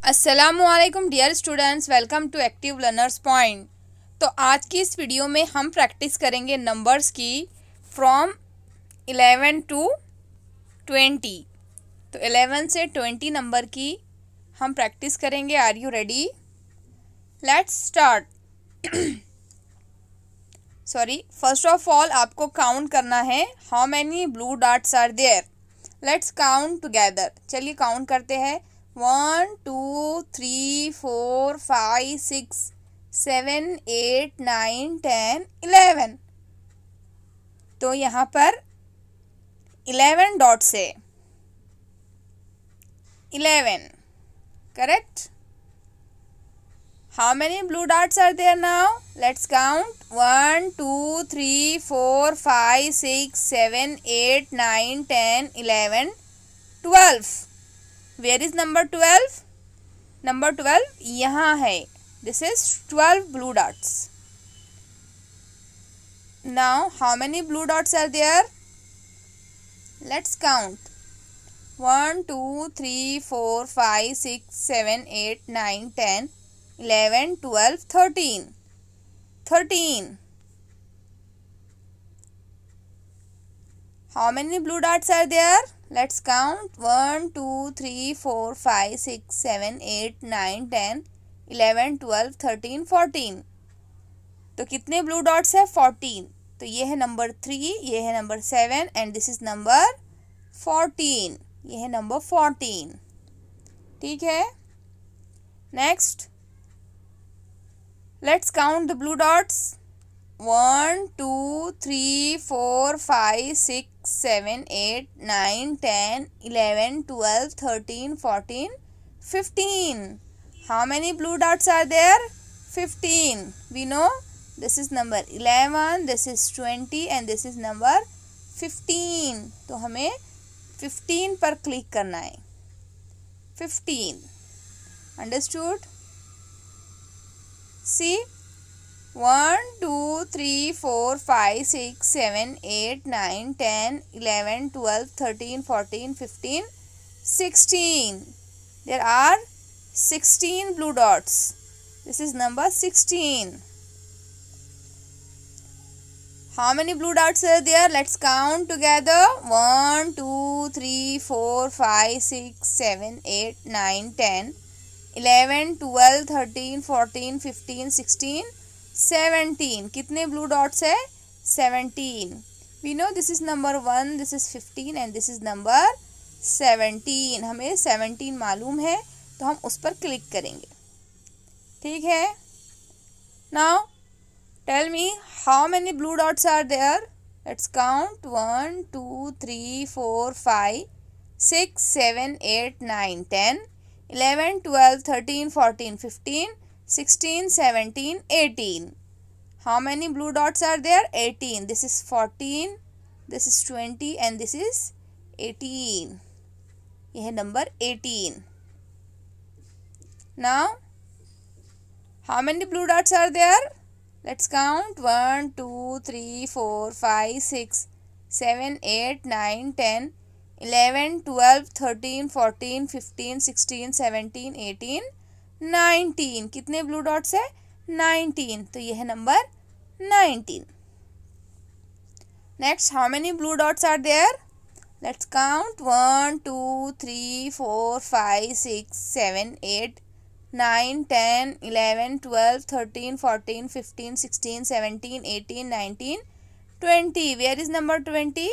अस्सलामुअलैकुम dear students, welcome to active learners point. तो आज की इस वीडियो में हम प्रैक्टिस करेंगे नंबर्स की फ्रॉम 11 टू 20। तो 11 से 20 नंबर की हम प्रैक्टिस करेंगे। Are you ready? Let's start. Sorry, first of all आपको काउंट करना है how many blue dots are there. Let's count together. चलिए काउंट करते हैं। 1 2 3 4 5 6 7 8 9 10 11। तो यहाँ पर 11 डॉट्स है। 11 correct. How many blue dots are there now? Let's count. 1 2 3 4 5 6 7 8 9 10 11 12. Where is number 12? Number 12 यहाँ है. This is 12 blue dots. Now how many blue dots are there? Let's count. 1 2 3 4 5 6 7 8 9 10 11 12 13. 13. How many blue dots are there? Let's count. 1 2 3 4 5 6 7 8 9 10 11 12 13 14. तो कितने blue dots है? 14. तो ये है number 3, ये है number 7 and this is number 14. ये है नंबर 14. ठीक है। Next let's count the blue dots. 1 2 3 4 5 6 7 8 9 10 11 12 13 14 15. How many blue dots are there? 15. We know this is number 11, this is 20 and this is number 15. तो हमें 15 पर क्लिक करना है। 15. Understood? See, 1 2 3 4 5 6 7 8 9 10 11 12 13 14 15 16. There are 16 blue dots. This is number 16. How many blue dots are there? Let's count together. 1 2 3 4 5 6 7 8 9 10 11 12 13 14 15 16 17. कितने blue dots है? 17. We know this is number 1, this is 15 and this is number 17. हमें 17 मालूम है तो हम उस पर click करेंगे। ठीक है। Now tell me how many blue dots are there. Let's count. 1 2 3 4 5 6 7 8 9 10 11 12 13 14 15 16 17 18. How many blue dots are there? 18. This is 14, this is 20 and this is 18. यह है number 18. Now how many blue dots are there? Let's count. 1 2 3 4 5 6 7 8 9 10 11 12 13 14 15 16 17 18 19. कितने blue dots है? 19. तो यह है number 19. Next, how many blue dots are there? Let's count. 1 2 3 4 5 6 7 8 9 10 11 12 13 14 15 16 17 18 19 20. Where is number 20?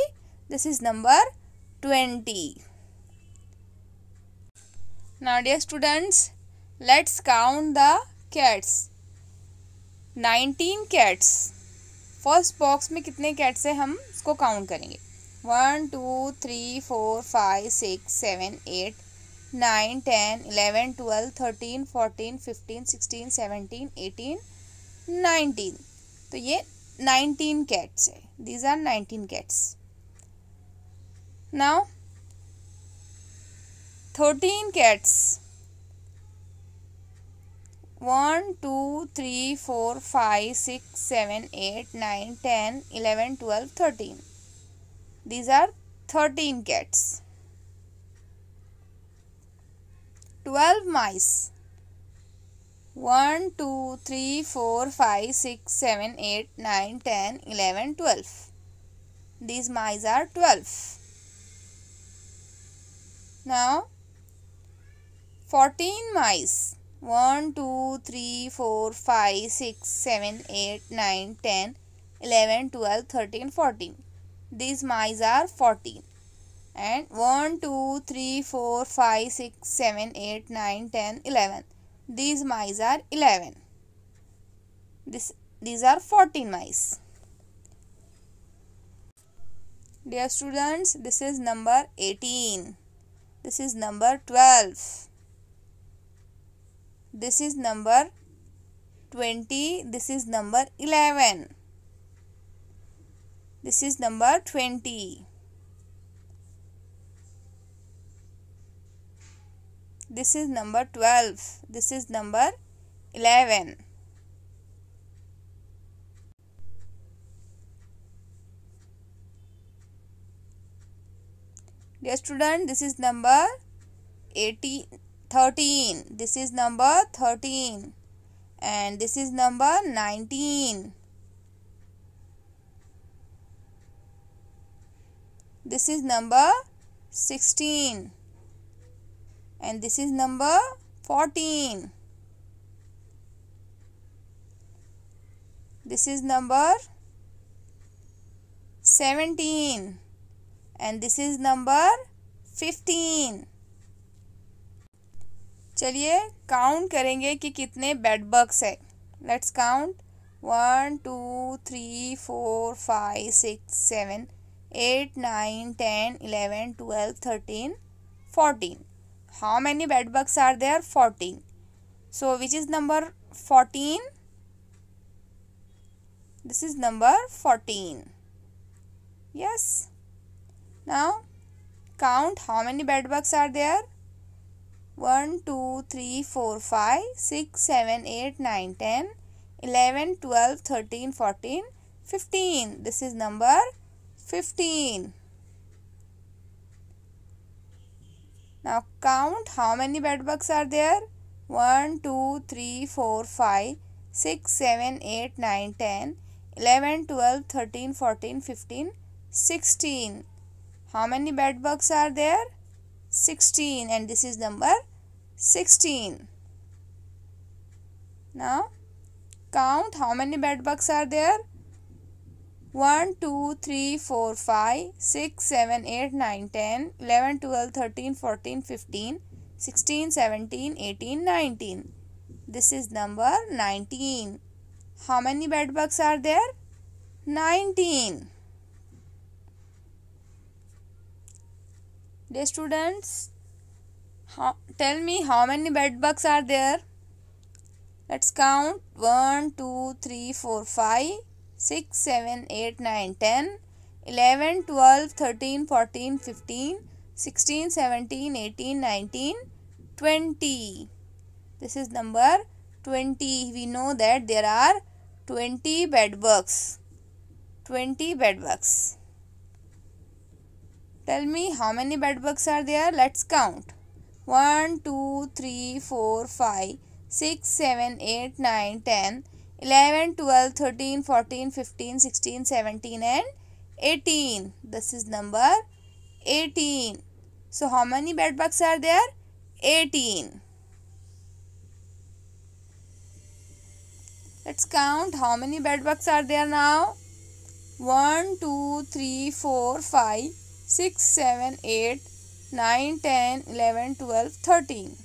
This is number 20. Now dear students, let's count the cats. 19 cats. First box में कितने cats है हम उसको काउंट करेंगे। 1 2 3 4 5 6 7 8 9 10 11 12 13 14 15 16 17 18 19. तो ये 19 cats है। These are 19 cats. Now 13 cats. 1 2 3 4 5 6 7 8 9 10 11 12 13. These are 13 cats. 12 mice. 1, 2, 3, 4, 5, 6, 7, 8, 9, 10, 11, 12. These mice are 12. Now 14 mice. 1, 2, 3, 4, 5, 6, 7, 8, 9, 10, 11, 12, 13, 14. These mice are 14. And 1, 2, 3, 4, 5, 6, 7, 8, 9, 10, 11. These mice are 11. These are 14 mice. Dear students, this is number 18. This is number 12. This is number 20. This is number 11. This is number 20. This is number 12. This is number 11. Dear student, this is number 13. This is number 13. And this is number 19. This is number 16. And this is number 14. This is number 17. And this is number 15. चलिए count करेंगे कि कितने bed bugs है. Let's count. 1, 2, 3, 4, 5, 6, 7, 8, 9, 10, 11, 12, 13, 14. How many bed bugs are there? 14. So which is number 14? This is number 14. Yes. Now count how many bed bugs are there. 1, 2, 3, 4, 5, 6, 7, 8, 9, 10, 11, 12, 13, 14, 15. This is number 15. Now count how many bed bugs are there. 1, 2, 3, 4, 5, 6, 7, 8, 9, 10, 11, 12, 13, 14, 15, 16. How many bed bugs are there? 16. And this is number 16. Now count how many bed bugs are there. 1, 2, 3, 4, 5, 6, 7, 8, 9, 10, 11, 12, 13, 14, 15, 16, 17, 18, 19. This is number 19. How many bed bugs are there? 19. Dear students, tell me how many bed bugs are there. Let's count. 1, 2, 3, 4, 5, 6, 7, 8, 9, 10, 11, 12, 13, 14, 15, 16, 17, 18, 19, 20. This is number 20. We know that there are 20 bed bugs. 20 bed bugs. Tell me how many bed bugs are there. Let's count. 1, 2, 3, 4, 5, 6, 7, 8, 9, 10, 11, 12, 13, 14, 15, 16, 17 and 18. This is number 18. So how many bed bugs are there? 18. Let's count how many bed bugs are there now. 1, 2, 3, 4, 5, 6, 7, 8, 9, 10, 11, 12, 13.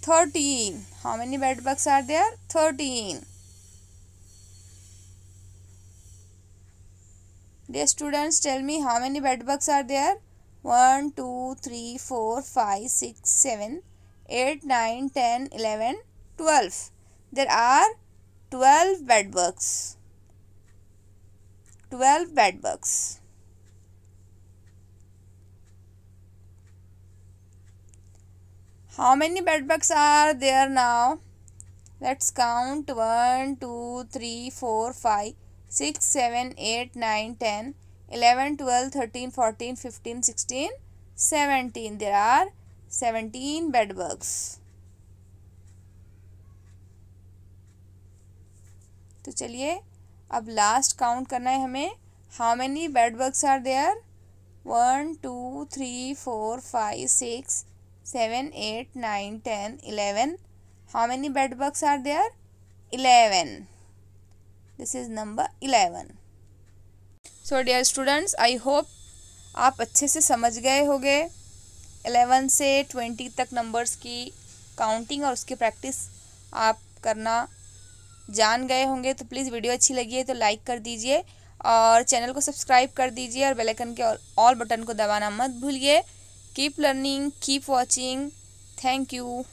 13. How many bed bugs are there? 13. Dear students, tell me how many bed bugs are there. 1, 2, 3, 4, 5, 6, 7, 8, 9, 10, 11, 12. There are 12 bed bugs. 12 bed bugs. How many bed bugs are there now? Let's count. 1, 2, 3, 4, 5, 6, 7, 8, 9, 10, 11, 12, 13, 14, 15, 16, 17. There are 17 bed bugs. तो चलिए अब last count करना है हमें। How many bed bugs are there? 1 2 3 4 5 6 7 8 9 10 11। How many bed bugs are there? 11। This is number 11। So dear students, I hope आप अच्छे से समझ गए होंगे 11 से 20 तक नंबर्स की काउंटिंग और उसकी प्रैक्टिस आप करना जान गए होंगे। तो प्लीज़ वीडियो अच्छी लगी है तो लाइक कर दीजिए और चैनल को सब्सक्राइब कर दीजिए और बेल आइकन के ऑल बटन को दबाना मत भूलिए। Keep learning, keep watching. Thank you.